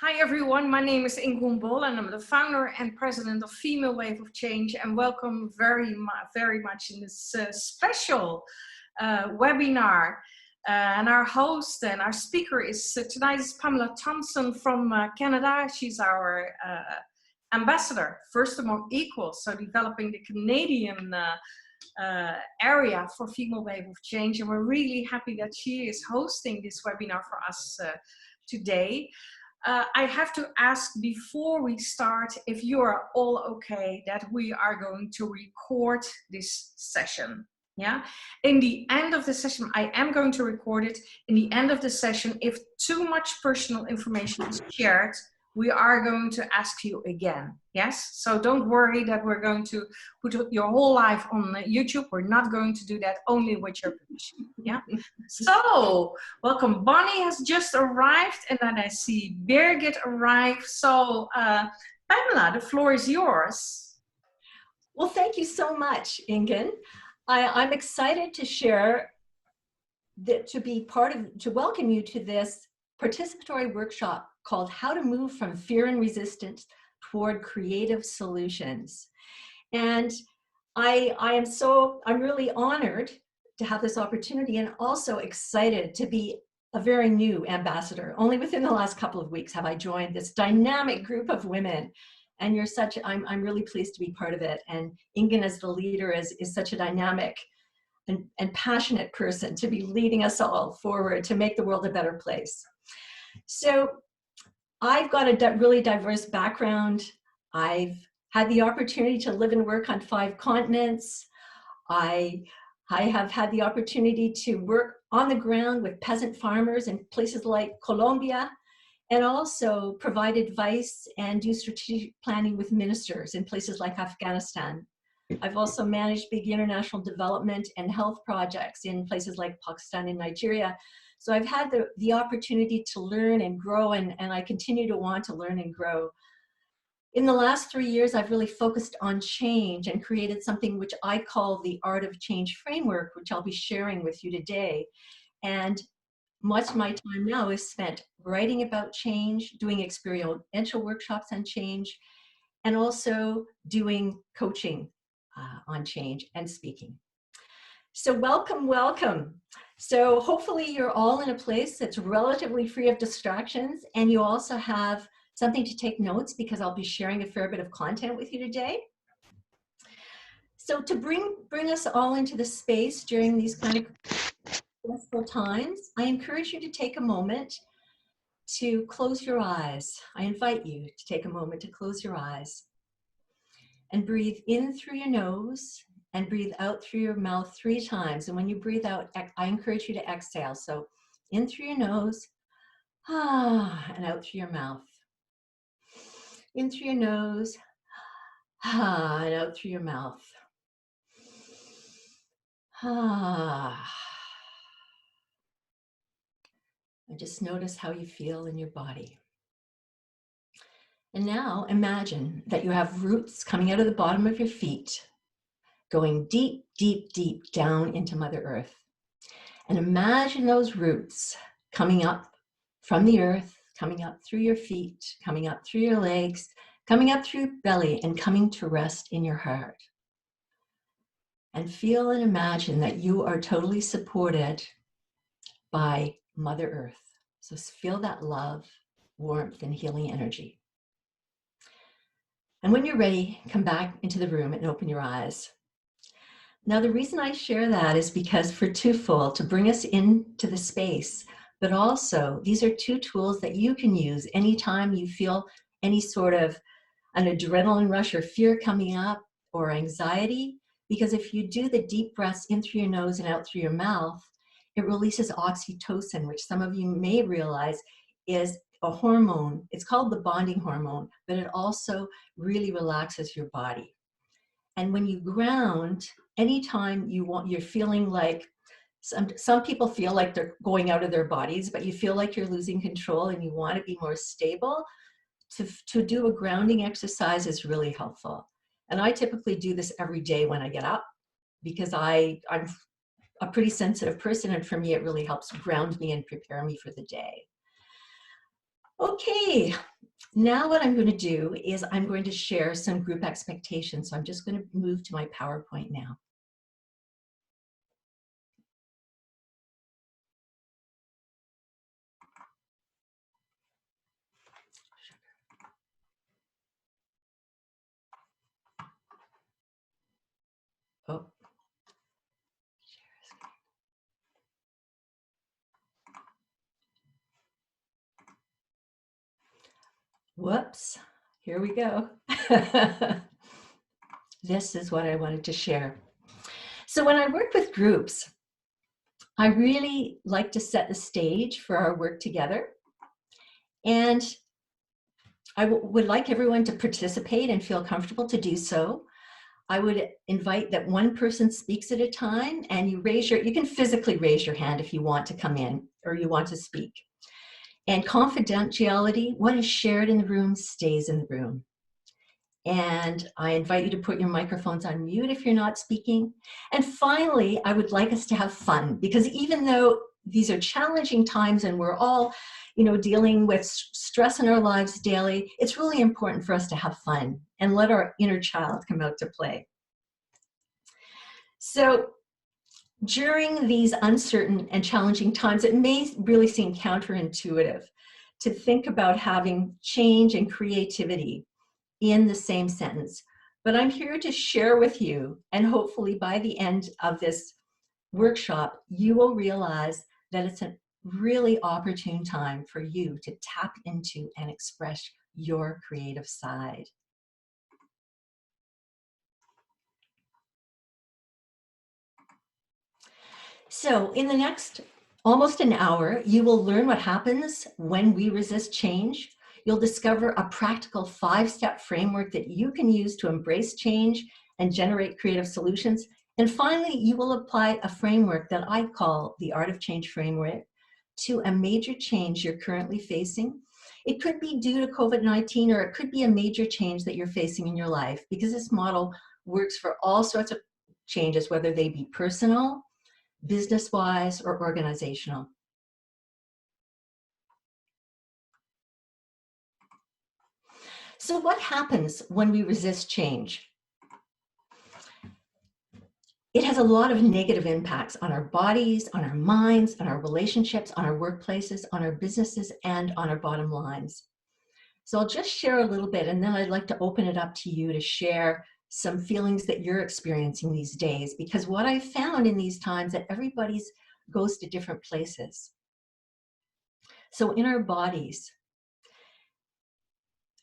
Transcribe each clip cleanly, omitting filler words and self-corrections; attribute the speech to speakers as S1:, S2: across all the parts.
S1: Hi everyone, my name is Ingroen Bol and I'm the founder and president of Female Wave of Change, and welcome very much in this special webinar. And our host and our speaker is tonight is Pamela Thompson from Canada. She's our ambassador, first among equals, so developing the Canadian area for Female Wave of Change, and we're really happy that she is hosting this webinar for us today. I have to ask before we start if you are all okay that we are going to record this session. Yeah, in the end of the session, I am going to record it. In the end of the session, if too much personal information is shared, we are going to ask you again. Yes, so don't worry that we're going to put your whole life on YouTube. We're not going to do that, only with your permission. Yeah. So welcome. Bonnie has just arrived, and then I see Birgit arrive. So Pamela, the floor is yours.
S2: Well, thank you so much, Ingen. I'm excited to share that, to welcome you to this participatory workshop called How to Move from Fear and Resistance Toward Creative Solutions. And I'm really honored to have this opportunity, and also excited to be a very new ambassador. Only within the last couple of weeks have I joined this dynamic group of women. And I'm really pleased to be part of it. And Ingen, as the leader, is such a dynamic and passionate person to be leading us all forward to make the world a better place. So I've got a really diverse background. I've had the opportunity to live and work on 5 continents. I have had the opportunity to work on the ground with peasant farmers in places like Colombia, and also provide advice and do strategic planning with ministers in places like Afghanistan. I've also managed big international development and health projects in places like Pakistan and Nigeria. So I've had the opportunity to learn and grow, and I continue to want to learn and grow. In the last 3 years, I've really focused on change and created something which I call the Art of Change framework, which I'll be sharing with you today. And much of my time now is spent writing about change, doing experiential workshops on change, and also doing coaching on change and speaking. So welcome, welcome. So hopefully you're all in a place that's relatively free of distractions, and you also have something to take notes, because I'll be sharing a fair bit of content with you today. So to bring us all into the space during these kind of stressful times, I encourage you to take a moment to close your eyes. I invite you to take a moment to close your eyes and breathe in through your nose and breathe out through your mouth 3 times. And when you breathe out, I encourage you to exhale. So in through your nose, and out through your mouth. In through your nose, and out through your mouth. And just notice how you feel in your body. And now imagine that you have roots coming out of the bottom of your feet, going deep, deep, deep down into Mother Earth. And imagine those roots coming up from the earth, coming up through your feet, coming up through your legs, coming up through your belly, and coming to rest in your heart. And feel and imagine that you are totally supported by Mother Earth. So feel that love, warmth, and healing energy. And when you're ready, come back into the room and open your eyes. Now, the reason I share that is because for twofold, to bring us into the space, but also these are 2 tools that you can use anytime you feel any sort of an adrenaline rush or fear coming up, or anxiety, because if you do the deep breaths in through your nose and out through your mouth, it releases oxytocin, which some of you may realize is a hormone. It's called the bonding hormone, but it also really relaxes your body. And when you ground, anytime you're feeling like, some people feel like they're going out of their bodies, but you feel like you're losing control and you want to be more stable, to do a grounding exercise is really helpful. And I typically do this every day when I get up, because I'm a pretty sensitive person, and for me it really helps ground me and prepare me for the day. Okay, now what I'm going to do is I'm going to share some group expectations. So I'm just going to move to my PowerPoint now. Oh, whoops, here we go. This is what I wanted to share. So when I work with groups, I really like to set the stage for our work together. And I would like everyone to participate and feel comfortable to do so. I would invite that one person speaks at a time, and you can physically raise your hand if you want to come in or you want to speak. And confidentiality, what is shared in the room stays in the room. And I invite you to put your microphones on mute if you're not speaking. And finally, I would like us to have fun, because even though these are challenging times and we're all, dealing with stress in our lives daily, it's really important for us to have fun and let our inner child come out to play. So during these uncertain and challenging times, it may really seem counterintuitive to think about having change and creativity in the same sentence. But I'm here to share with you, and hopefully by the end of this workshop, you will realize that it's a really opportune time for you to tap into and express your creative side. So in the next almost an hour, you will learn what happens when we resist change. You'll discover a practical 5-step framework that you can use to embrace change and generate creative solutions. And finally, you will apply a framework that I call the Art of Change framework to a major change you're currently facing. It could be due to COVID-19, or it could be a major change that you're facing in your life, because this model works for all sorts of changes, whether they be personal, business-wise, or organizational. So what happens when we resist change? It has a lot of negative impacts on our bodies, on our minds, on our relationships, on our workplaces, on our businesses, and on our bottom lines. So I'll just share a little bit, and then I'd like to open it up to you to share some feelings that you're experiencing these days, because what I've found in these times that everybody's goes to different places. So in our bodies,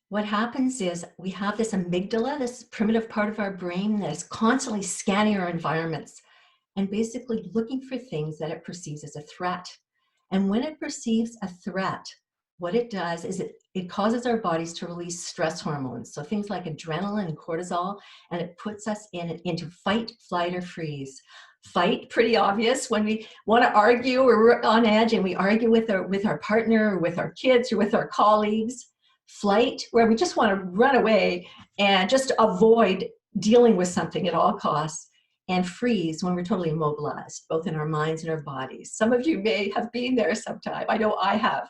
S2: what happens is we have this amygdala, this primitive part of our brain that is constantly scanning our environments and basically looking for things that it perceives as a threat. And when it perceives a threat, what it does is it causes our bodies to release stress hormones. So things like adrenaline and cortisol, and it puts us into fight, flight, or freeze. Fight, pretty obvious, when we want to argue or we're on edge and we argue with our partner or with our kids or with our colleagues. Flight, where we just want to run away and just avoid dealing with something at all costs. And freeze, when we're totally immobilized, both in our minds and our bodies. Some of you may have been there sometime. I know I have.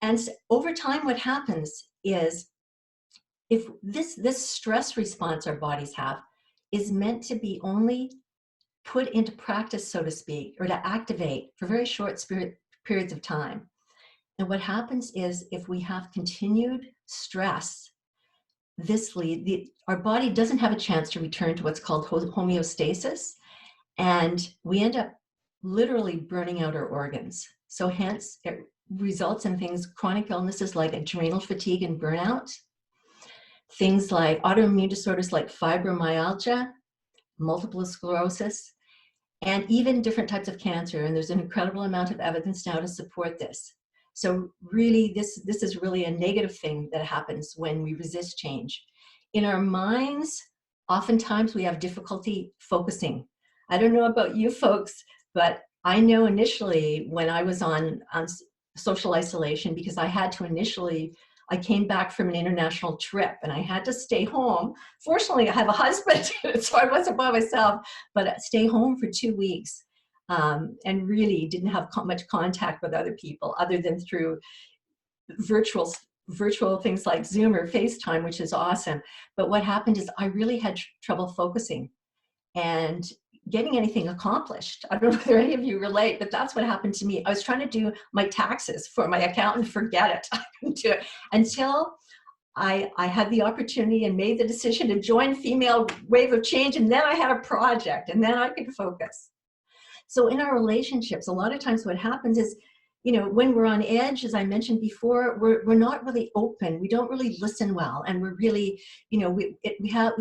S2: And over time, what happens is, if this stress response our bodies have is meant to be only put into practice, so to speak, or to activate for very short periods of time. And what happens is, if we have continued stress, our body doesn't have a chance to return to what's called homeostasis, and we end up literally burning out our organs. So hence, it results in chronic illnesses like adrenal fatigue and burnout, things like autoimmune disorders like fibromyalgia, multiple sclerosis, and even different types of cancer. And there's an incredible amount of evidence now to support this. So really, this is really a negative thing that happens when we resist change. In our minds, oftentimes we have difficulty focusing. I don't know about you folks, but I know initially when I was on social isolation, because I came back from an international trip and I had to stay home. Fortunately, I have a husband, so I wasn't by myself, but I stay home for 2 weeks. And really didn't have much contact with other people other than through virtual virtual things like Zoom or FaceTime, which is awesome. But what happened is I really had trouble focusing and getting anything accomplished. I don't know whether any of you relate, but that's what happened to me. I was trying to do my taxes for my accountant, forget it. I couldn't do it until I had the opportunity and made the decision to join Female Wave of Change, and then I had a project, and then I could focus. So in our relationships, a lot of times what happens is, you know, when we're on edge, as I mentioned before, we're not really open. We don't really listen well, and we're really, you know, we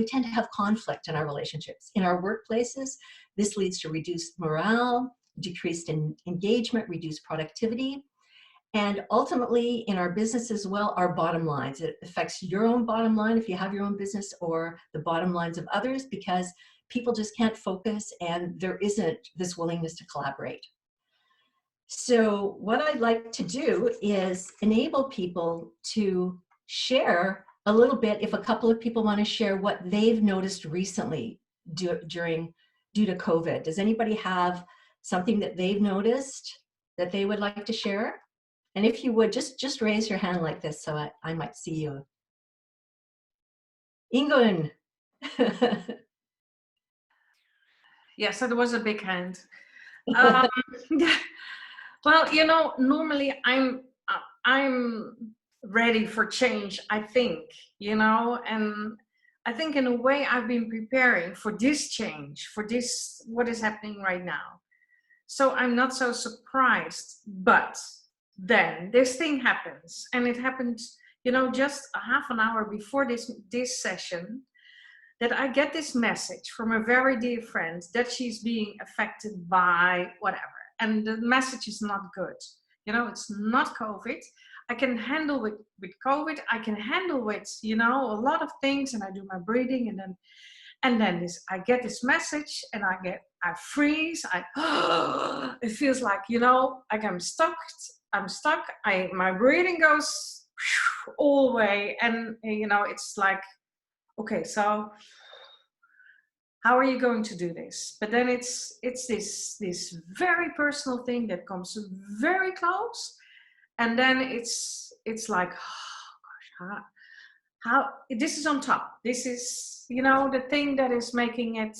S2: tend to have conflict in our relationships. In our workplaces, this leads to reduced morale, decreased engagement, reduced productivity, and ultimately in our business as well, our bottom lines. It affects your own bottom line if you have your own business, or the bottom lines of others, because people just can't focus and there isn't this willingness to collaborate. So what I'd like to do is enable people to share a little bit, if a couple of people want to share what they've noticed recently due to COVID. Does anybody have something that they've noticed that they would like to share? And if you would, just raise your hand like this so I might see you. Ingun.
S1: Yes, that was a big hand. Well, you know, normally I'm ready for change, I think, you know, and I think in a way I've been preparing for this change, for this, what is happening right now. So I'm not so surprised, but then this thing happens, and it happened, you know, just a half an hour before this session, that I get this message from a very dear friend that she's being affected by whatever. And the message is not good. You know, it's not COVID. I can handle with COVID. I can handle with, you know, a lot of things, and I do my breathing, and then I get this message, and I freeze. It feels like, you know, like I'm stuck. My breathing goes all the way, and you know, it's like, okay, so how are you going to do this? But then it's this very personal thing that comes very close, and then it's like, oh gosh, how this is on top. This is, you know, the thing that is making it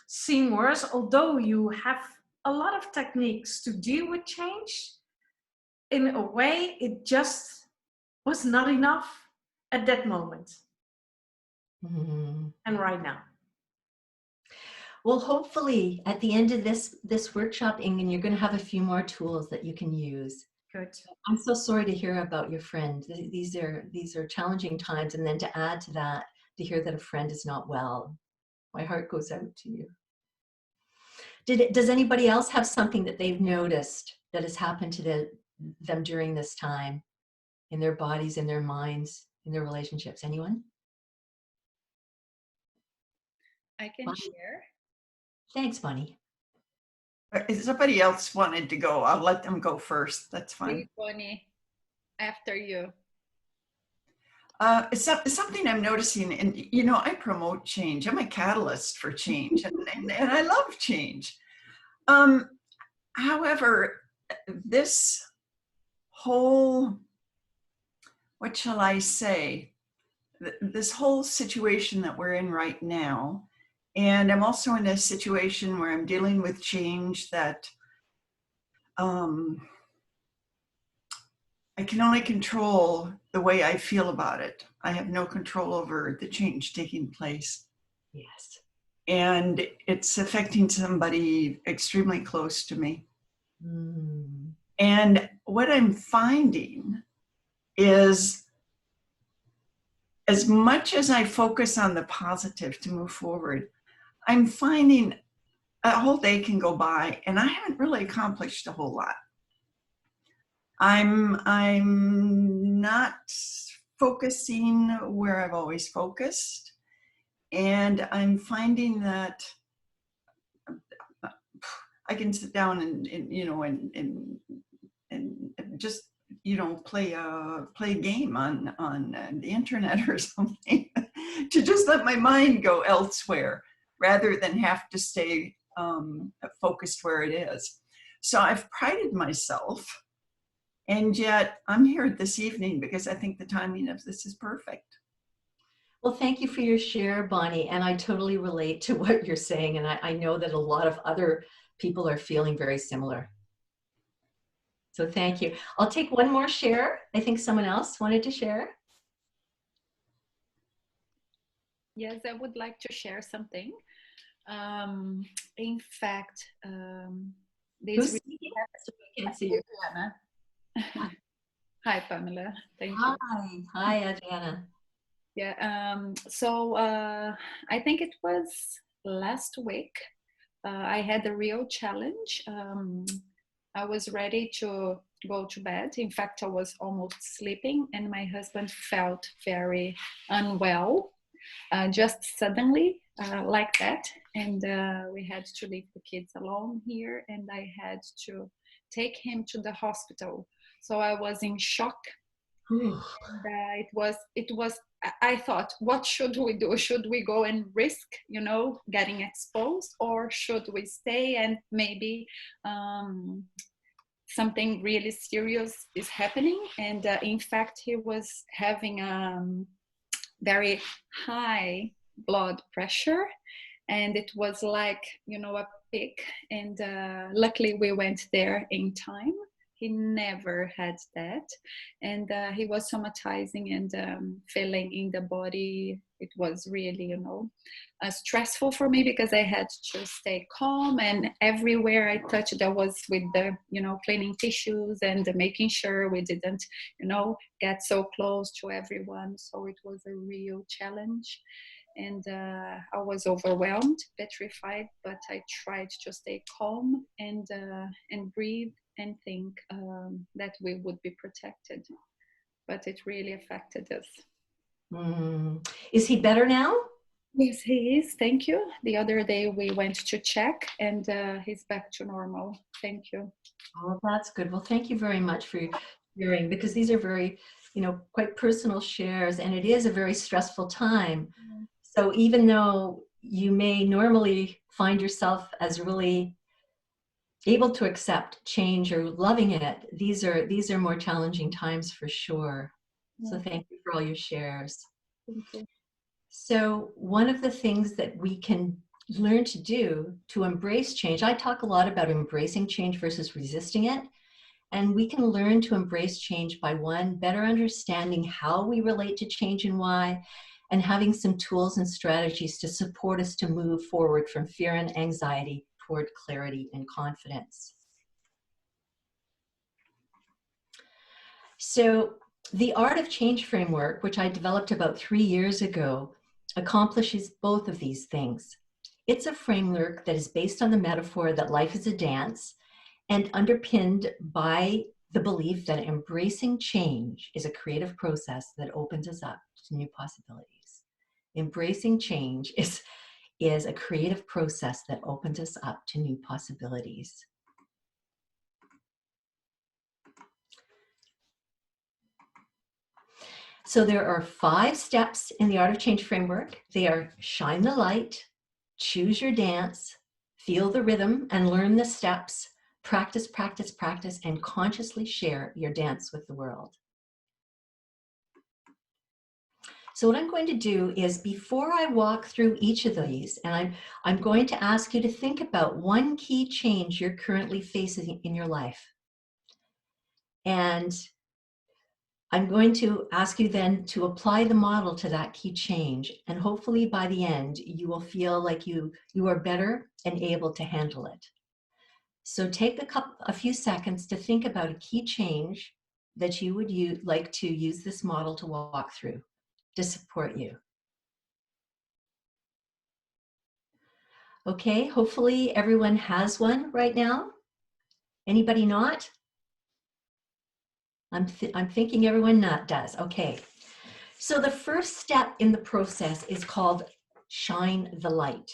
S1: seem worse. Although you have a lot of techniques to deal with change, in a way, it just was not enough at that moment. And right now.
S2: Well, hopefully at the end of this workshop, Ingen, you're going to have a few more tools that you can use.
S1: Good.
S2: I'm so sorry to hear about your friend. These are challenging times, and then to add to that, to hear that a friend is not well. My heart goes out to you. Does anybody else have something that they've noticed that has happened to them during this time, in their bodies, in their minds, in their relationships? Anyone?
S3: I can
S2: Bonnie.
S3: share.
S2: Thanks, Bonnie.
S4: If somebody else wanted to go, I'll let them go first. That's fine.
S3: Hey, Bonnie, after you.
S4: It's something I'm noticing, and you know, I promote change. I'm a catalyst for change, and I love change. However, this whole, what shall I say, this whole situation that we're in right now, and I'm also in a situation where I'm dealing with change that I can only control the way I feel about it. I have no control over the change taking place.
S2: Yes.
S4: And it's affecting somebody extremely close to me. And what I'm finding is, as much as I focus on the positive to move forward, I'm finding a whole day can go by and I haven't really accomplished a whole lot. I'm not focusing where I've always focused, and I'm finding that I can sit down and you know and just, you know, play a game on the internet or something to just let my mind go elsewhere rather than have to stay focused where it is. So I've prided myself And yet I'm here this evening because I think the timing of this is perfect.
S2: Well, thank you for your share, Bonnie. And I totally relate to what you're saying. And I know that a lot of other people are feeling very similar. So thank you. I'll take one more share. I think someone else wanted to share.
S3: Yes, I would like to share something. In fact,
S2: Who's speaking? So we can see you.
S3: Adriana. Hi, Pamela. Thank you.
S2: Hi, Adriana.
S3: Yeah. So I think it was last week. I had a real challenge. I was ready to go to bed. In fact, I was almost sleeping, and my husband felt very unwell, just suddenly, like that. And we had to leave the kids alone here, and I had to take him to the hospital. So I was in shock. And it was I thought, what should we do? Should we go and risk, getting exposed, or should we stay and maybe something really serious is happening? And in fact, he was having very high blood pressure, and it was like, a peak. And luckily we went there in time. He never had that. And he was somatizing and feeling in the body. It was really, stressful for me, because I had to stay calm, and everywhere I touched, I was with the, cleaning tissues and making sure we didn't, get so close to everyone. So it was a real challenge. And I was overwhelmed, petrified, but I tried to stay calm and breathe and think that we would be protected. But it really affected us.
S2: Is he better now?
S3: Yes, he is. Thank you. The other day we went to check, and he's back to normal. Thank you.
S2: Oh, that's good. Well, thank you very much for sharing, because these are very, quite personal shares, and it is a very stressful time. So even though you may normally find yourself as really able to accept change or loving it, these are more challenging times for sure. So thank you for all your shares.
S3: Thank you.
S2: So one of the things that we can learn to do to embrace change, I talk a lot about embracing change versus resisting it. And we can learn to embrace change by, one, better understanding how we relate to change and why, and having some tools and strategies to support us to move forward from fear and anxiety toward clarity and confidence. So the Art of Change framework, which I developed about 3 years ago, accomplishes both of these things. It's a framework that is based on the metaphor that life is a dance, and underpinned by the belief that embracing change is a creative process that opens us up to new possibilities. Embracing change is a creative process that opens us up to new possibilities. So there are 5 steps in the Art of Change framework. They are: shine the light, choose your dance, feel the rhythm and learn the steps, practice, practice, practice, and consciously share your dance with the world. So what I'm going to do is, before I walk through each of these, and I'm going to ask you to think about one key change you're currently facing in your life. And I'm going to ask you then to apply the model to that key change. And hopefully by the end, you will feel like you are better and able to handle it. So take a few seconds to think about a key change that you would like to use this model to walk through to support you. Okay, hopefully everyone has one right now. Anybody not? I'm thinking everyone not does. Okay. So the first step in the process is called shine the light.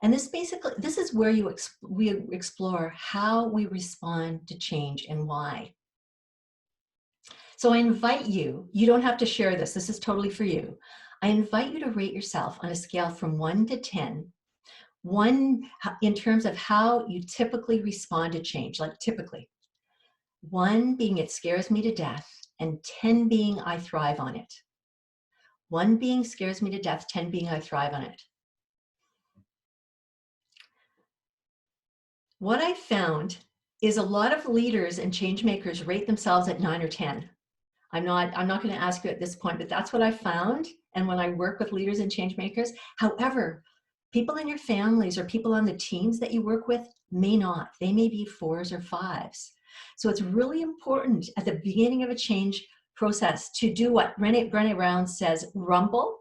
S2: And this is where we explore how we respond to change and why. So I invite you, you don't have to share this is totally for you. I invite you to rate yourself on a scale from 1 to 10. 1 in terms of how you typically respond to change, like typically. 1 being it scares me to death, and 10 being I thrive on it. 1 being scares me to death, 10 being I thrive on it. What I found is a lot of leaders and change makers rate themselves at 9 or 10. I'm not going to ask you at this point, but that's what I found. And when I work with leaders and change makers, however, people in your families or people on the teams that you work with may not. They may be 4s or 5s. So it's really important at the beginning of a change process to do what Brené Brown says, rumble.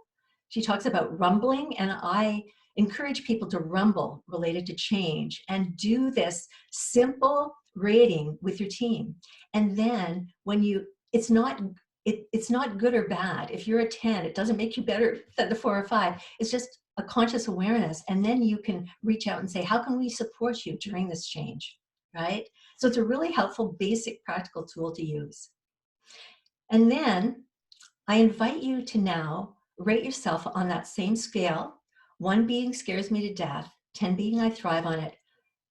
S2: She talks about rumbling, and I encourage people to rumble related to change and do this simple rating with your team. And then when you, it's not good or bad. If you're a 10, it doesn't make you better than the 4 or 5. It's just a conscious awareness. And then you can reach out and say, how can we support you during this change, right? So it's a really helpful, basic, practical tool to use. And then I invite you to now rate yourself on that same scale, 1 being scares me to death, 10 being I thrive on it,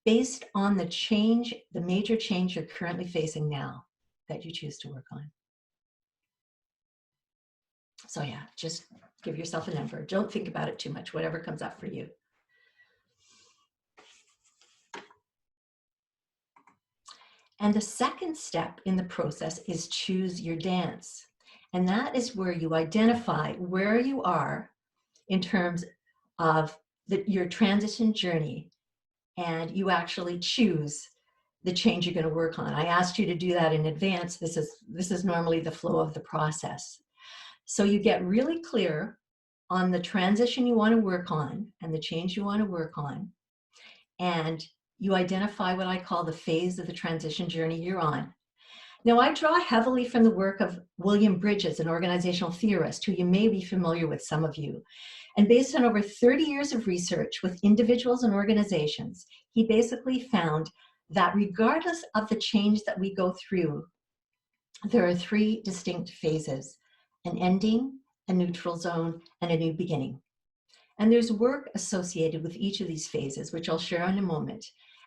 S2: based on the change, the major change you're currently facing now that you choose to work on. So yeah, just give yourself a number. Don't think about it too much, whatever comes up for you. And the second step in the process is choose your dance. And that is where you identify where you are in terms of your transition journey, and you actually choose the change you're going to work on. I asked you to do that in advance. This is normally the flow of the process. So you get really clear on the transition you want to work on and the change you want to work on, and you identify what I call the phase of the transition journey you're on. Now, I draw heavily from the work of William Bridges, an organizational theorist who you may be familiar with, some of you. And based on over 30 years of research with individuals and organizations, he basically found that regardless of the change that we go through, there are 3 distinct phases: an ending, a neutral zone, and a new beginning. And there's work associated with each of these phases, which I'll share in a moment.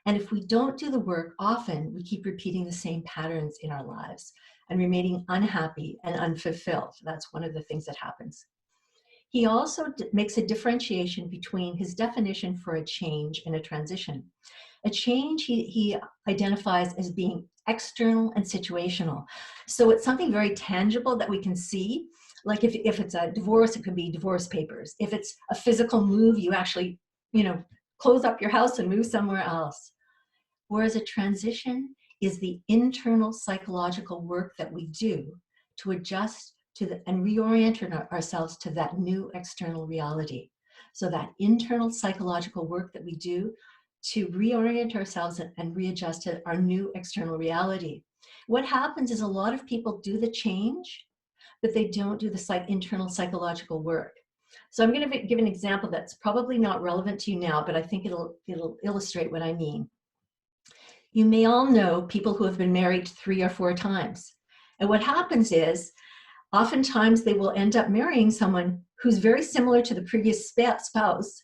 S2: And if we don't do the work, often we keep repeating the same patterns in our lives and remaining unhappy and unfulfilled. That's one of the things that happens. He also makes a differentiation between his definition for a change and a transition. A change he identifies as being external and situational. So it's something very tangible that we can see. Like if it's a divorce, it could be divorce papers. If it's a physical move, you actually, close up your house and move somewhere else. Whereas a transition is the internal psychological work that we do to adjust to and reorient ourselves to that new external reality. So that internal psychological work that we do to reorient ourselves and readjust to our new external reality. What happens is a lot of people do the change, but they don't do the internal psychological work. So I'm going to give an example that's probably not relevant to you now, but I think it'll illustrate what I mean. You may all know people who have been married 3 or 4 times. And what happens is, oftentimes they will end up marrying someone who's very similar to the previous spouse.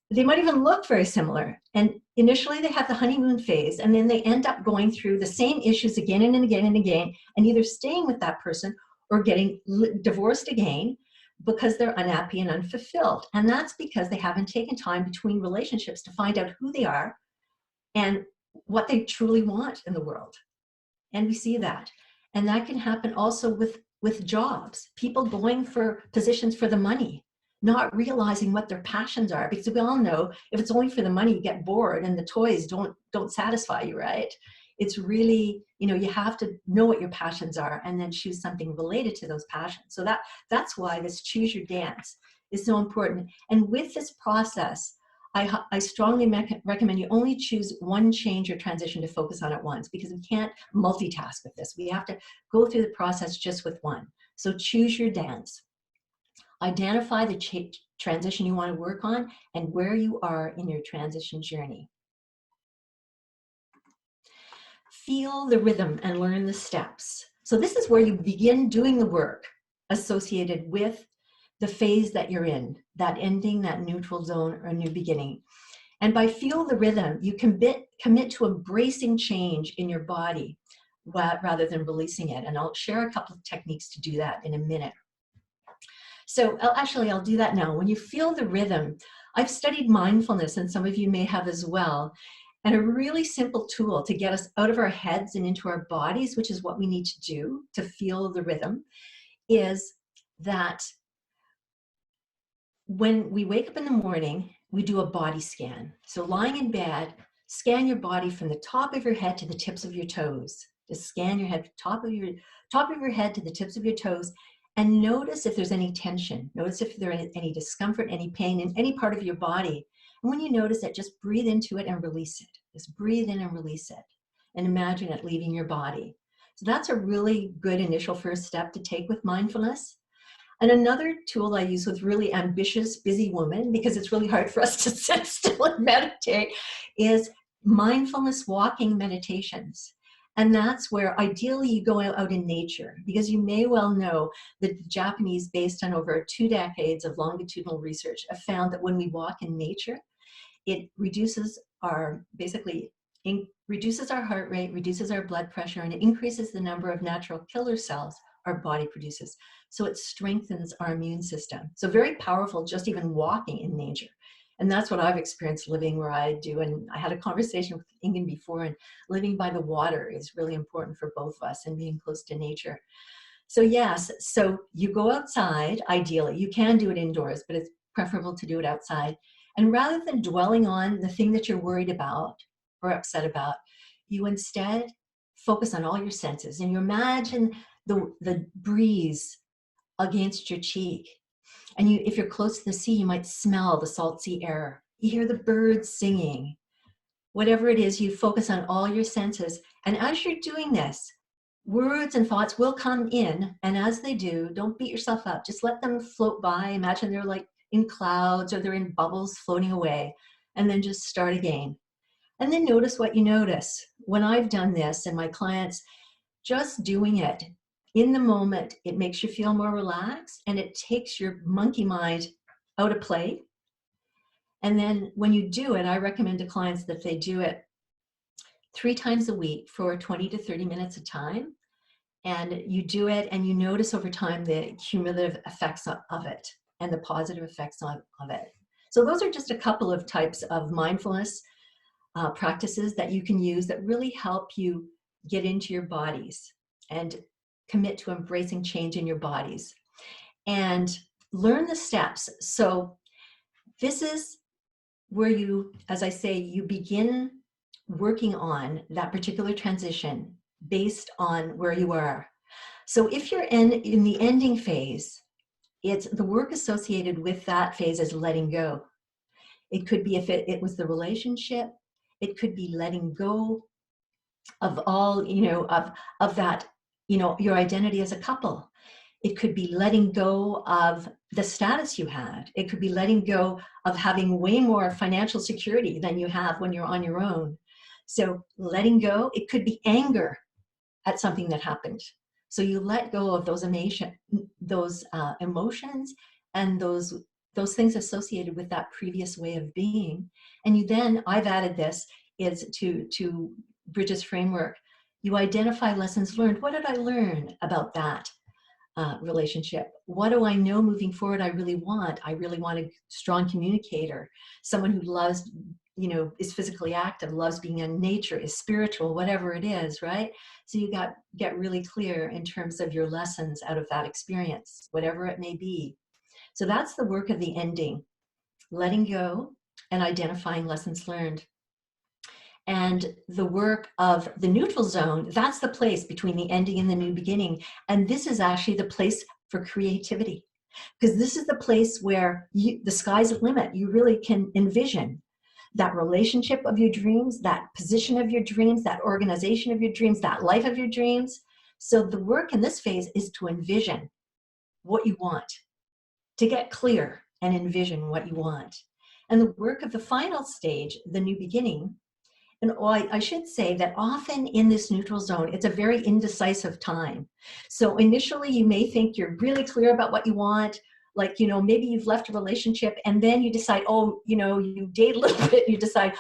S2: They might even look very similar. And initially they have the honeymoon phase, and then they end up going through the same issues again and again and again, and either staying with that person or getting divorced again because they're unhappy and unfulfilled. And that's because they haven't taken time between relationships to find out who they are and what they truly want in the world. And we see that. And that can happen also with jobs. People going for positions for the money, not realizing what their passions are, because we all know if it's only for the money, you get bored and the toys don't satisfy you, right? It's really, you have to know what your passions are and then choose something related to those passions. So that's why this choose your dance is so important. And with this process, I strongly recommend you only choose one change or transition to focus on at once, because we can't multitask with this. We have to go through the process just with one. So choose your dance. Identify the transition you want to work on and where you are in your transition journey. Feel the rhythm and learn the steps. So this is where you begin doing the work associated with the phase that you're in, that ending, that neutral zone, or new beginning. And by feel the rhythm, you commit to embracing change in your body, rather than releasing it. And I'll share a couple of techniques to do that in a minute. So I'll do that now. When you feel the rhythm, I've studied mindfulness, and some of you may have as well. And a really simple tool to get us out of our heads and into our bodies, which is what we need to do to feel the rhythm, is that when we wake up in the morning, we do a body scan. So lying in bed, scan your body from the top of your head to the tips of your toes. Just scan your head, top of your head to the tips of your toes, and notice if there's any tension. Notice if there's any discomfort, any pain in any part of your body. And when you notice it, just breathe into it and release it. Just breathe in and release it. And imagine it leaving your body. So that's a really good initial first step to take with mindfulness. And another tool I use with really ambitious, busy women, because it's really hard for us to sit still and meditate, is mindfulness walking meditations. And that's where ideally you go out in nature, because you may well know that the Japanese, based on over 2 decades of longitudinal research, have found that when we walk in nature, it reduces our heart rate, reduces our blood pressure, and it increases the number of natural killer cells our body produces. So it strengthens our immune system. So very powerful, just even walking in nature. And that's what I've experienced living where I do. And I had a conversation with Ingen before, and living by the water is really important for both of us and being close to nature. So yes, so you go outside, ideally. You can do it indoors, but it's preferable to do it outside. And rather than dwelling on the thing that you're worried about or upset about, you instead focus on all your senses. And you imagine the breeze against your cheek. And if you're close to the sea, you might smell the salt sea air. You hear the birds singing. Whatever it is, you focus on all your senses. And as you're doing this, words and thoughts will come in. And as they do, don't beat yourself up. Just let them float by. Imagine they're like in clouds or they're in bubbles floating away. And then just start again. And then notice what you notice. When I've done this and my clients, just doing it in the moment, it makes you feel more relaxed and it takes your monkey mind out of play. And then when you do it, I recommend to clients that they do it 3 times a week for 20 to 30 minutes a time. And you do it and you notice over time the cumulative effects of it and the positive effects of it. So those are just a couple of types of mindfulness practices that you can use that really help you get into your bodies and commit to embracing change in your bodies and learn the steps. So this is where you, as I say, you begin working on that particular transition based on where you are. So if you're in the ending phase, it's the work associated with that phase is letting go. It could be if it was the relationship, it could be letting go of all, of that, your identity as a couple. It could be letting go of the status you had. It could be letting go of having way more financial security than you have when you're on your own. So letting go, it could be anger at something that happened. So you let go of those emotions and those things associated with that previous way of being. And you then, I've added this, is to Bridget's framework, you identify lessons learned. What did I learn about that relationship? What do I know moving forward I really want? I really want a strong communicator, someone who loves, is physically active, loves being in nature, is spiritual, whatever it is, right? So you get really clear in terms of your lessons out of that experience, whatever it may be. So that's the work of the ending, letting go and identifying lessons learned. And the work of the neutral zone, that's the place between the ending and the new beginning. And this is actually the place for creativity, because this is the place where the sky's the limit. You really can envision that relationship of your dreams, that position of your dreams, that organization of your dreams, that life of your dreams. So the work in this phase is to envision what you want, to get clear and envision what you want. And the work of the final stage, the new beginning, and I should say that often in this neutral zone, it's a very indecisive time. So initially you may think you're really clear about what you want. Like, maybe you've left a relationship and then you decide, you date a little bit, you decide,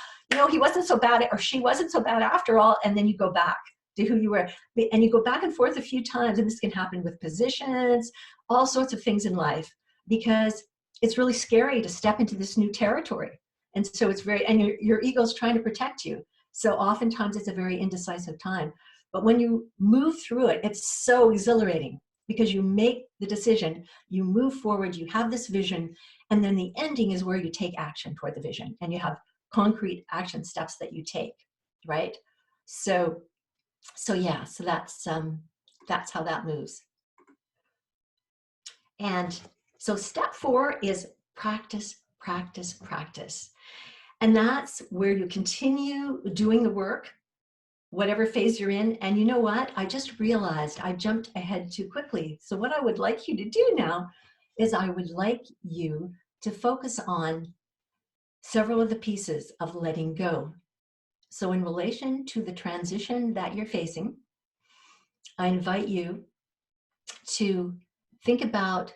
S2: he wasn't so bad or she wasn't so bad after all. And then you go back to who you were. And you go back and forth a few times, and this can happen with positions, all sorts of things in life, because it's really scary to step into this new territory. And so it's very, and your ego's trying to protect you. So oftentimes it's a very indecisive time. But when you move through it, it's so exhilarating, because you make the decision, you move forward, you have this vision, and then the ending is where you take action toward the vision, and you have concrete action steps that you take, right? So yeah, so that's how that moves. And so step 4 is practice, practice, practice. And that's where you continue doing the work, whatever phase you're in. And you know what? I just realized I jumped ahead too quickly. So what I would like you to do now is I would like you to focus on several of the pieces of letting go. So in relation to the transition that you're facing, I invite you to think about,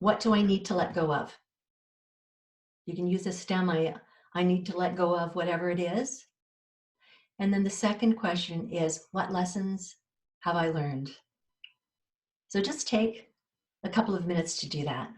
S2: what do I need to let go of? You can use a stem. I need to let go of whatever it is. And then the second question is, what lessons have I learned? So just take a couple of minutes to do that.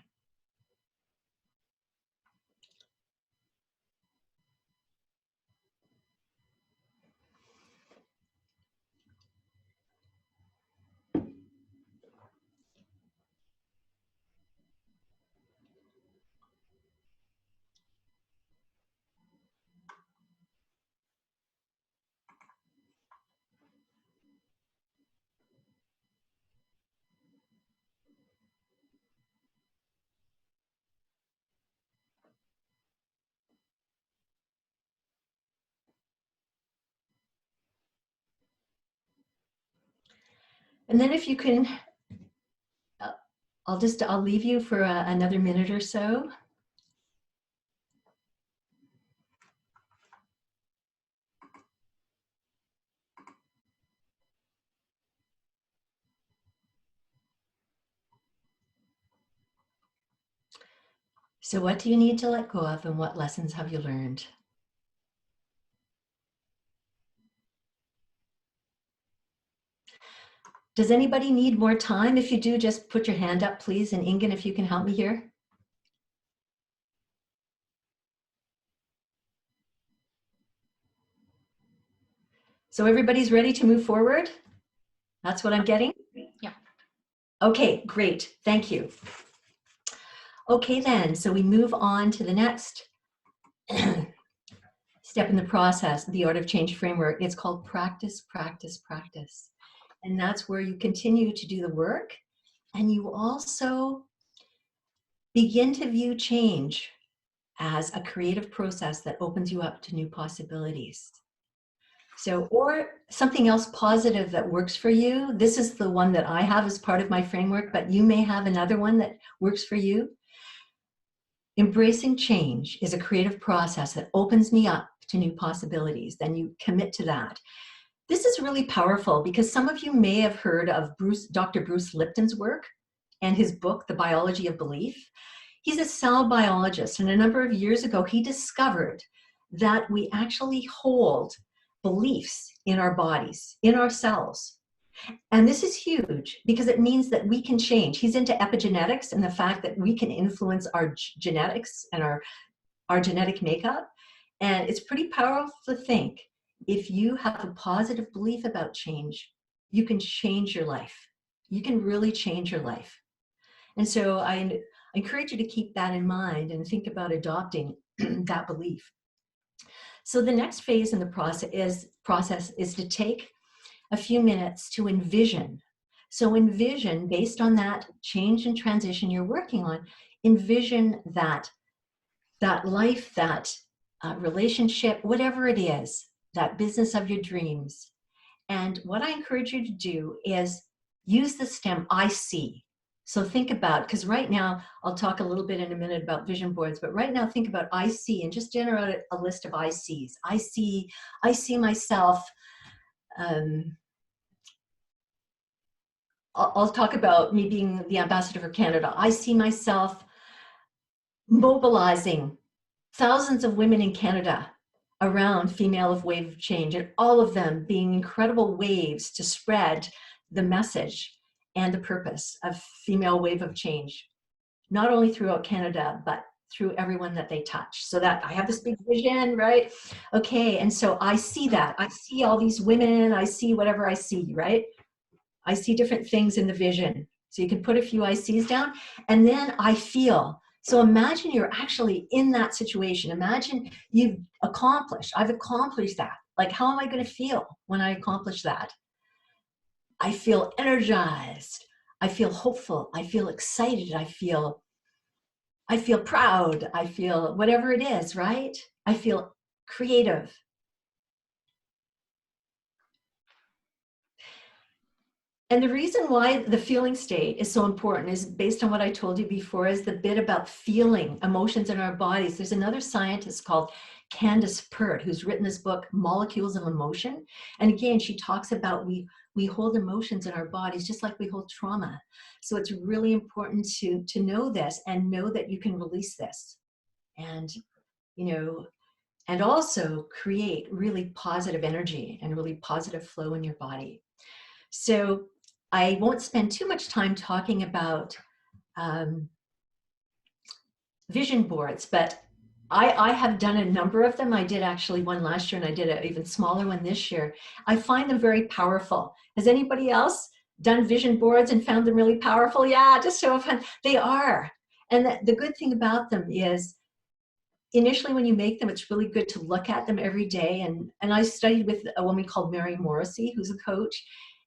S2: And then if you can, I'll leave you for another minute or so. So what do you need to let go of, and what lessons have you learned? Does anybody need more time? If you do, just put your hand up, please. And Ingen, if you can help me here. So everybody's ready to move forward? That's what I'm getting?
S1: Yeah.
S2: Okay, great. Thank you. Okay then, so we move on to the next step in the process, the Art of Change framework. It's called practice, practice, practice. And that's where you continue to do the work, and you also begin to view change as a creative process that opens you up to new possibilities. So, or something else positive that works for you. This is the one that I have as part of my framework, but you may have another one that works for you. Embracing change is a creative process that opens me up to new possibilities. Then you commit to that. This is really powerful, because some of you may have heard of Dr. Bruce Lipton's work and his book, The Biology of Belief. He's a cell biologist, and a number of years ago, he discovered that we actually hold beliefs in our bodies, in our cells. And this is huge, because it means that we can change. He's into epigenetics and the fact that we can influence our genetics and our genetic makeup. And it's pretty powerful to think, if you have a positive belief about change, you can change your life. You can really change your life. And so I encourage you to keep that in mind and think about adopting that belief. So the next phase in the process is to take a few minutes to envision. So envision, based on that change and transition you're working on, envision that life, that relationship, whatever it is, that business of your dreams. And what I encourage you to do is use the stem I see. So think about, because right now, I'll talk a little bit in a minute about vision boards, but right now think about I see, and just generate a list of I sees. I see myself. I'll talk about me being the ambassador for Canada. I see myself mobilizing thousands of women in Canada around female wave of change, and all of them being incredible waves to spread the message and the purpose of female wave of change, not only throughout Canada, but through everyone that they touch. So that I have this big vision, right? Okay, and so I see that. I see all these women, I see whatever I see, right? I see different things in the vision. So you can put a few I sees down, and then I feel. So imagine you're actually in that situation. Imagine I've accomplished that. Like, how am I going to feel when I accomplish that? I feel energized. I feel hopeful. I feel excited. I feel proud. I feel whatever it is, right? I feel creative. And the reason why the feeling state is so important is based on what I told you before, is the bit about feeling emotions in our bodies. There's another scientist called Candace Pert who's written this book, Molecules of Emotion. And again, she talks about we hold emotions in our bodies just like we hold trauma. So it's really important to know this and know that you can release this. And, and also create really positive energy and really positive flow in your body. So I won't spend too much time talking about vision boards, but I have done a number of them. I did actually one last year, and I did an even smaller one this year. I find them very powerful. Has anybody else done vision boards and found them really powerful? Yeah, just so fun. They are. And the good thing about them is, initially when you make them, it's really good to look at them every day. And I studied with a woman called Mary Morrissey, who's a coach.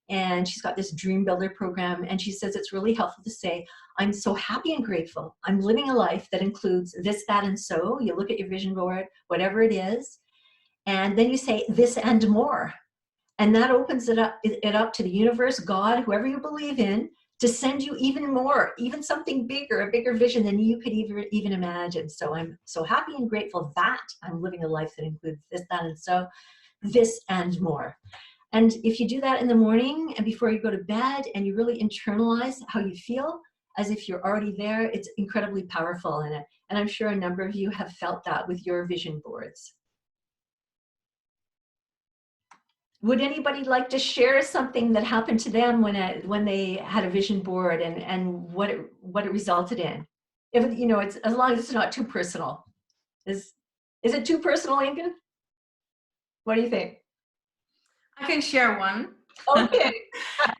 S2: And she's got this dream builder program, and she says it's really helpful to say, I'm so happy and grateful. I'm living a life that includes this, that, and so. You look at your vision board, whatever it is, and then you say this and more. And that opens it up to the universe, God, whoever you believe in, to send you even more, even something bigger, a bigger vision than you could even imagine. So I'm so happy and grateful that I'm living a life that includes this, that, and so, this and more. And if you do that in the morning and before you go to bed, and you really internalize how you feel as if you're already there, it's incredibly powerful. And I'm sure a number of you have felt that with your vision boards. Would anybody like to share something that happened to them when they had a vision board and what it resulted in? If it's, as long as it's not too personal. Is it too personal, Inga? What do you think?
S1: I can share one.
S2: Okay.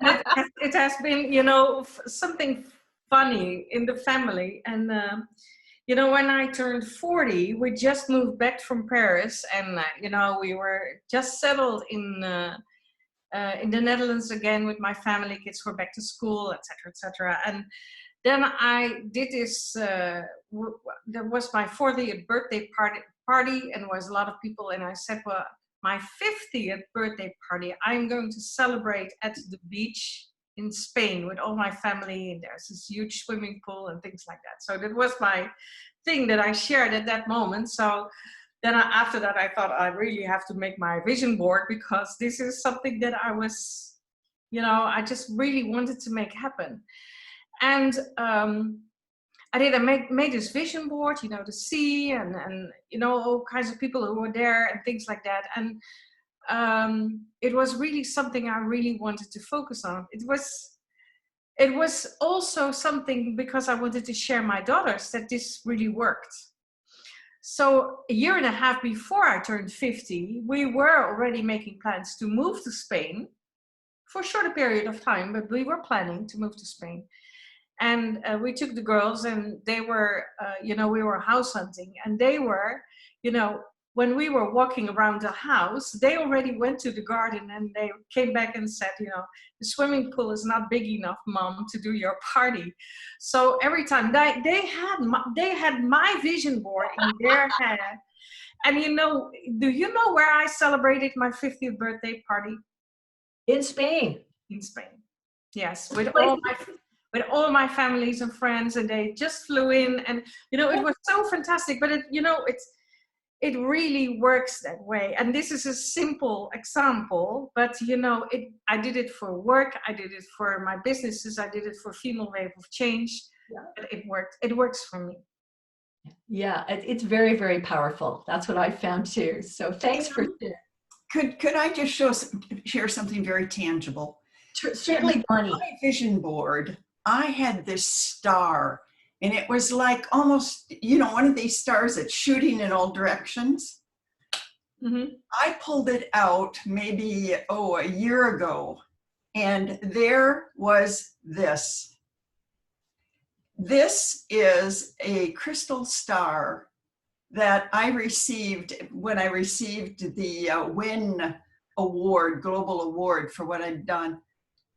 S1: It has been, something funny in the family. And, when I turned 40, we just moved back from Paris, and, we were just settled in the Netherlands again with my family. Kids were back to school, etc., etc. And then I did this, that was my 40th birthday party, and there was a lot of people. And I said, well, my 50th birthday party, I'm going to celebrate at the beach in Spain with all my family. And there's this huge swimming pool and things like that. So that was my thing that I shared at that moment. So then after that, I thought I really have to make my vision board, because this is something that I was, I just really wanted to make happen. And I made this vision board, the sea and all kinds of people who were there and things like that. And it was really something I really wanted to focus on. It was also something because I wanted to share my daughters that this really worked. So a year and a half before I turned 50, we were already making plans to move to Spain for a shorter period of time, but we were planning to move to Spain. And we took the girls, and they were, we were house hunting, and they were, when we were walking around the house, they already went to the garden, and they came back and said, the swimming pool is not big enough, Mom, to do your party. So every time they had my vision board in their head. And do you know where I celebrated my 50th birthday party?
S2: In Spain.
S1: In Spain, yes, with all my families and friends, and they just flew in, and it was so fantastic. But it really works that way. And this is a simple example, but I did it for work, I did it for my businesses, I did it for Female Wave of Change. Yeah. But it worked. It works for me.
S2: Yeah, it's very, very powerful. That's what I found too. So thanks for sharing.
S4: Could I just share something very tangible?
S2: Certainly, Bonnie.
S4: On my vision board, I had this star, and it was like almost, one of these stars that's shooting in all directions.
S2: Mm-hmm.
S4: I pulled it out maybe, a year ago, and there was this. This is a crystal star that I received when I received the WIN award, global award for what I'd done.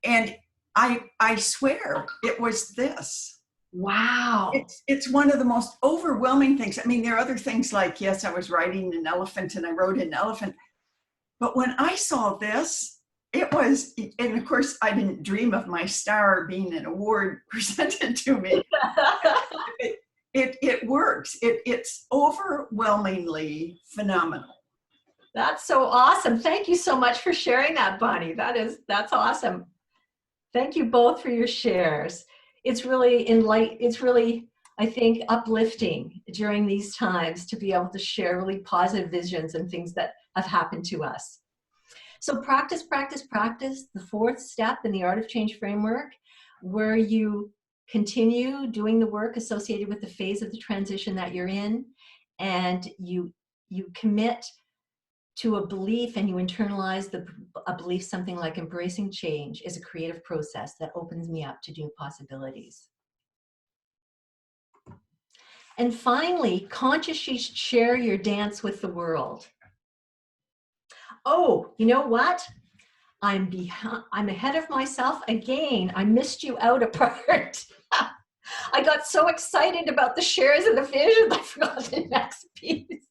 S4: And I swear it was this.
S2: Wow.
S4: It's one of the most overwhelming things. I mean, there are other things like, yes, I was riding an elephant and I rode an elephant. But when I saw this, it was, and of course, I didn't dream of my star being an award presented to me. It works. It's overwhelmingly phenomenal.
S2: That's so awesome. Thank you so much for sharing that, Bonnie. That's awesome. Thank you both for your shares. It's really I think, uplifting during these times to be able to share really positive visions and things that have happened to us. So practice, practice, practice, the fourth step in the Art of Change framework, where you continue doing the work associated with the phase of the transition that you're in, and you commit to a belief and you internalize a belief, something like embracing change is a creative process that opens me up to new possibilities. And finally, consciously share your dance with the world. Oh, you know what? I'm ahead of myself again. I missed you out a part. I got so excited about the shares of the vision, I forgot the next piece.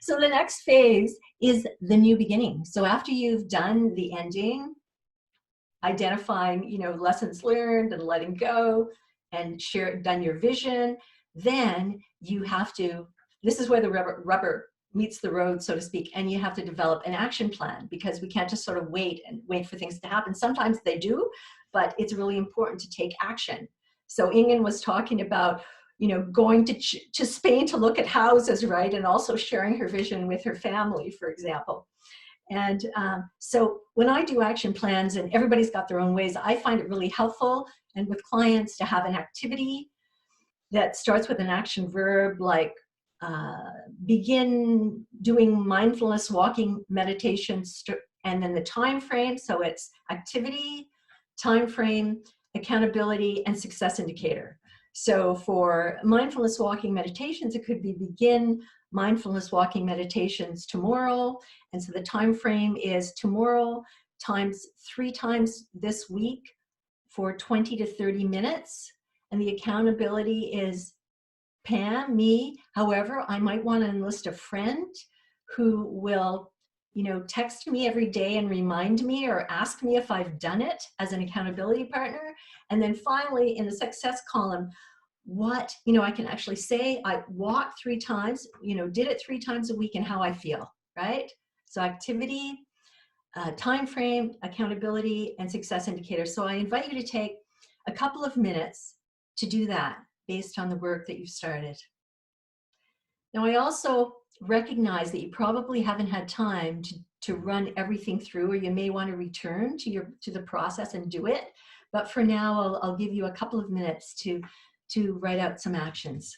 S2: So the next phase is the new beginning. So after you've done the ending, identifying, lessons learned and letting go, and done your vision, then you have to, this is where the rubber meets the road, so to speak, and you have to develop an action plan, because we can't just sort of wait for things to happen. Sometimes they do, but it's really important to take action. So Ingen was talking about, going to Spain to look at houses, right? And also sharing her vision with her family, for example. And so when I do action plans, and everybody's got their own ways, I find it really helpful, and with clients, to have an activity that starts with an action verb, like begin doing mindfulness walking meditation, and then the time frame. So it's activity, time frame, accountability, and success indicator. So for mindfulness walking meditations, it could be begin mindfulness walking meditations tomorrow. And so the time frame is tomorrow times 3 times this week for 20 to 30 minutes. And the accountability is Pam, me. However, I might want to enlist a friend who will, text me every day and remind me, or ask me if I've done it, as an accountability partner. And then finally, in the success column, what, I can actually say I walked 3 times, did it 3 times a week, and how I feel, right? So activity, time frame, accountability, and success indicator. So I invite you to take a couple of minutes to do that based on the work that you've started. Now, I also recognize that you probably haven't had time to run everything through, or you may want to return to the process and do it. But for now, I'll give you a couple of minutes to write out some actions.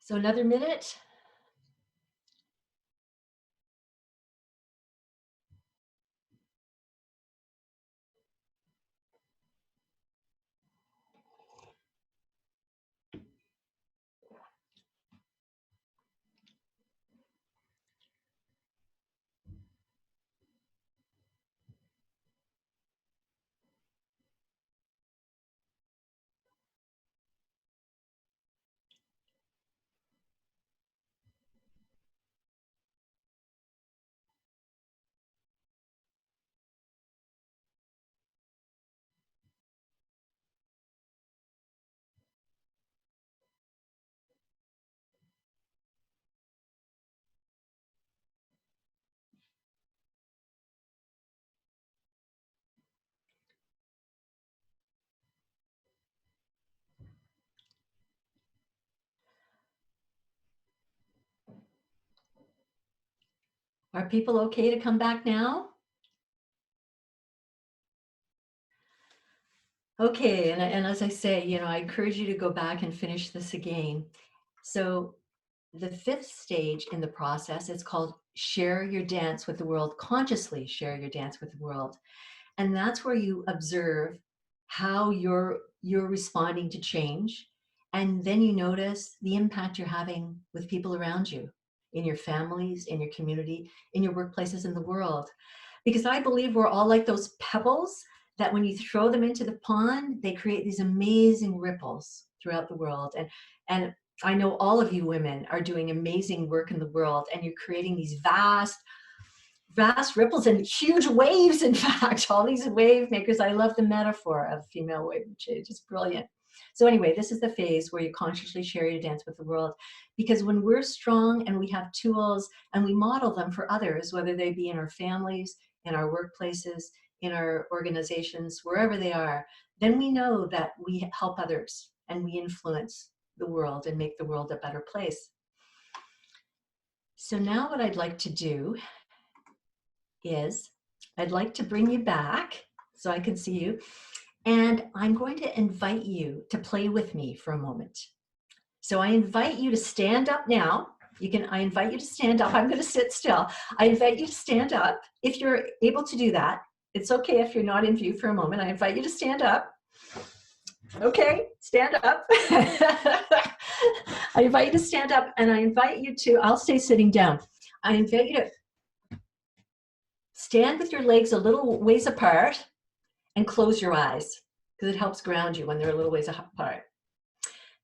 S2: So another minute. Are people okay to come back now? Okay, and as I say, you know, I encourage you to go back and finish this again. So the fifth stage in the process is called share your dance with the world, consciously share your dance with the world. And that's where you observe how you're responding to change. And then you notice the impact you're having with people around you, in your families, in your community, in your workplaces, in the world. Because I believe we're all like those pebbles that when you throw them into the pond, they create these amazing ripples throughout the world. And I know all of you women are doing amazing work in the world, and you're creating these vast ripples and huge waves. In fact, all these wave makers. I love the metaphor of female wave change. It's brilliant. So anyway, this is the phase where you consciously share your dance with the world, because when we're strong and we have tools and we model them for others, whether they be in our families, in our workplaces, in our organizations, wherever they are, then we know that we help others and we influence the world and make the world a better place. So now what I'd like to do is I'd like to bring you back so I can see you, and I'm going to invite you to play with me for a moment. So I invite you to stand up now. I invite you to stand up. I'm going to sit still. I invite you to stand up if you're able to do that. It's okay if you're not in view for a moment. I invite you to stand up. Okay, stand up. I invite you to stand up, and I invite you to, I'll stay sitting down. I invite you to stand with your legs a little ways apart and close your eyes, because it helps ground you when they're a little ways apart.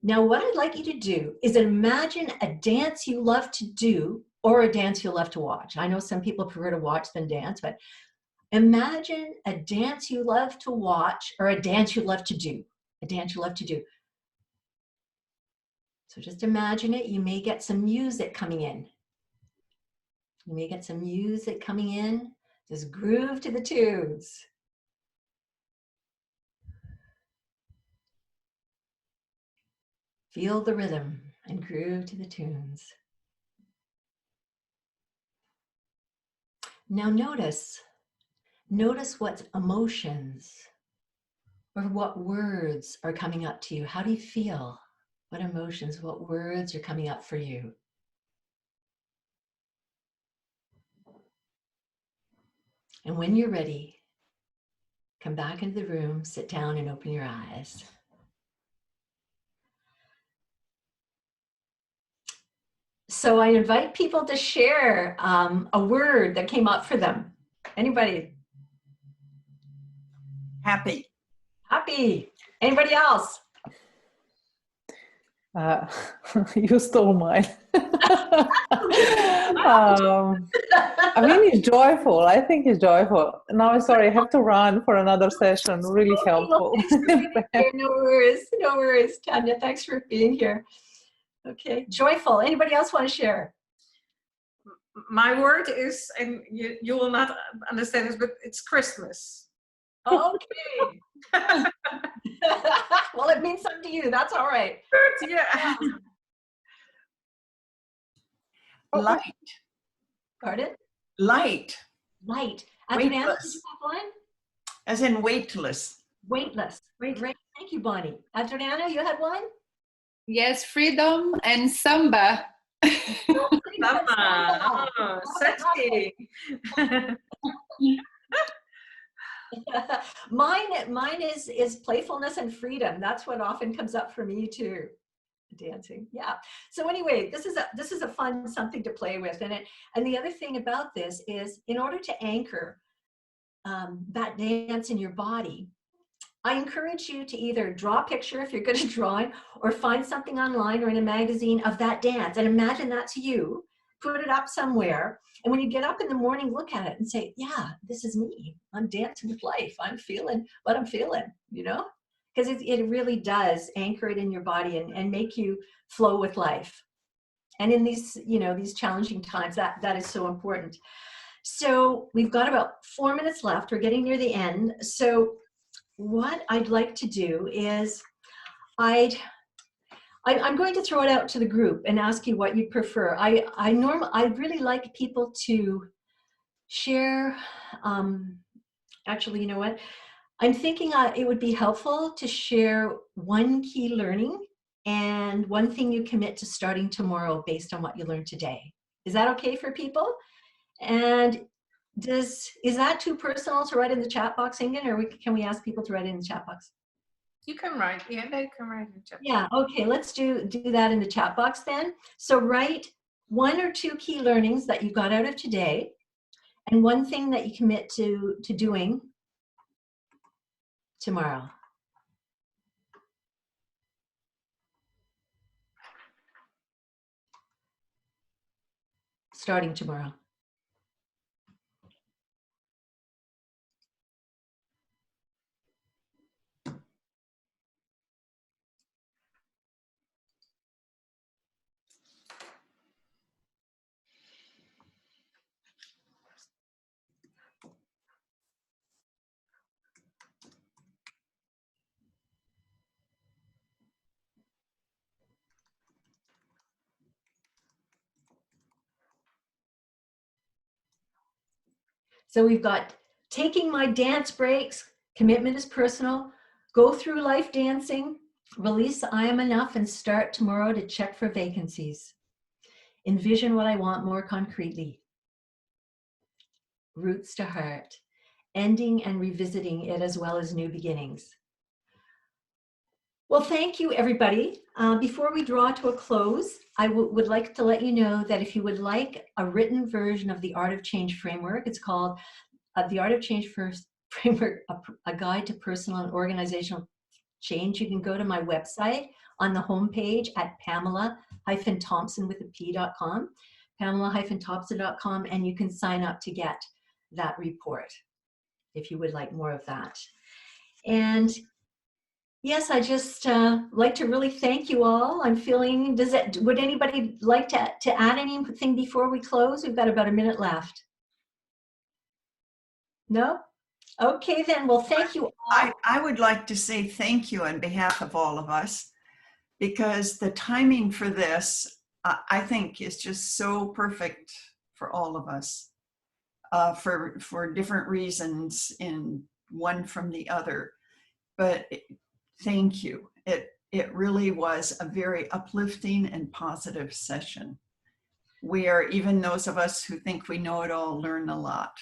S2: Now, what I'd like you to do is imagine a dance you love to do or a dance you love to watch. I know some people prefer to watch than dance, but imagine a dance you love to watch or a dance you love to do, a dance you love to do. So just imagine it. You may get some music coming in. You may get some music coming in. Just groove to the tunes. Feel the rhythm and groove to the tunes. Now notice what emotions or what words are coming up to you. How do you feel? What emotions, what words are coming up for you? And when you're ready, come back into the room, sit down and open your eyes. So I invite people to share a word that came up for them. Anybody?
S4: Happy.
S2: Happy. Anybody else?
S5: You stole mine. I mean, it's joyful. I think it's joyful. No, I'm sorry. I have to run for another session. Really helpful.
S2: Well, thanks for being here. No worries. No worries, Tanya. Thanks for being here. Okay. Joyful. Anybody else want to share?
S1: My word is, and you will not understand this, but it's Christmas.
S2: Okay. Well, it means something to you. That's all right.
S1: Yeah.
S4: Light.
S2: Pardon?
S4: Light.
S2: Light. Adriana, did
S4: Weightless.
S2: you have one?
S4: As in weightless.
S2: Weightless. Great. Thank you, Bonnie. Adriana, you had one?
S3: Yes, freedom and samba.
S1: Mama, oh, sexy.
S2: Mine is playfulness and freedom. That's what often comes up for me too. Dancing, yeah. So anyway, this is a fun something to play with, and the other thing about this is, in order to anchor that dance in your body, I encourage you to either draw a picture if you're good at drawing, or find something online or in a magazine of that dance and imagine that's you. Put it up somewhere, and when you get up in the morning, look at it and say, yeah, this is me. I'm dancing with life. I'm feeling what I'm feeling, because it really does anchor it in your body and make you flow with life. And in these, these challenging times, that is so important. So we've got about 4 minutes left. We're getting near the end. So what I'd like to do is I'm going to throw it out to the group and ask you what you prefer. I really like people to share. Actually, you know what? I'm thinking it would be helpful to share one key learning and one thing you commit to starting tomorrow based on what you learned today. Is that okay for people? And is that too personal to write in the chat box, Ingen, or can we ask people to write in the chat box?
S1: You can write, yeah, they can write in the chat box.
S2: Yeah, okay, let's do that in the chat box then. So write 1 or 2 key learnings that you got out of today, and one thing that you commit to doing tomorrow. Starting tomorrow. So we've got taking my dance breaks, commitment is personal, go through life dancing, release I am enough, and start tomorrow to check for vacancies. Envision what I want more concretely. Roots to heart, ending and revisiting it as well as new beginnings. Well, thank you, everybody. Before we draw to a close, I would like to let you know that if you would like a written version of the Art of Change framework, it's called The Art of Change Framework, a Guide to Personal and Organizational Change. You can go to my website on the homepage at Pamela-Thompson.com, Pamela-Thompson.com, and you can sign up to get that report if you would like more of that. And yes, I just like to really thank you all. I'm feeling, would anybody like to add anything before we close? We've got about a minute left. No? Okay then, well, thank you all.
S4: I would like to say thank you on behalf of all of us, because the timing for this, I think, is just so perfect for all of us, for different reasons, in one from the other. But thank you. It really was a very uplifting and positive session, where even those of us who think we know it all learn a lot.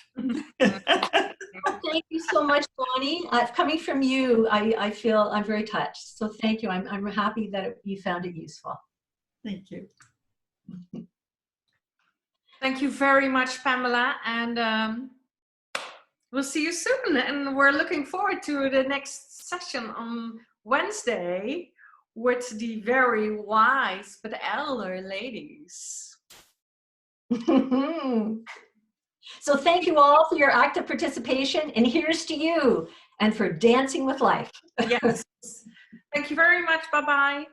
S2: Thank you so much, Bonnie. Coming from you, I feel I'm very touched. So thank you. I'm happy that you found it useful.
S4: Thank you.
S1: Thank you very much, Pamela. And we'll see you soon. And we're looking forward to the next session on Wednesday with the very wise but elder ladies.
S2: So thank you all for your active participation, and here's to you and for dancing with life.
S1: Yes. Thank you very much. Bye-bye.